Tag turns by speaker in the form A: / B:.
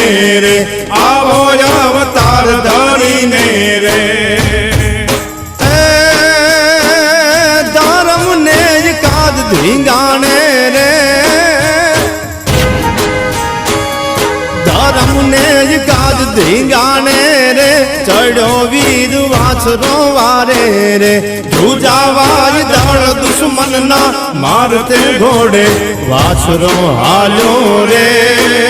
A: ने रे आवो अवतार धरीने रे धर्म ने काद धींगाणे रे धर्म ने काद धींगाणे रे चढ़ो वीर वासरो वारे रे जूजावार दड़ दुश्मन ना मारते घोड़े वासरो हालो रे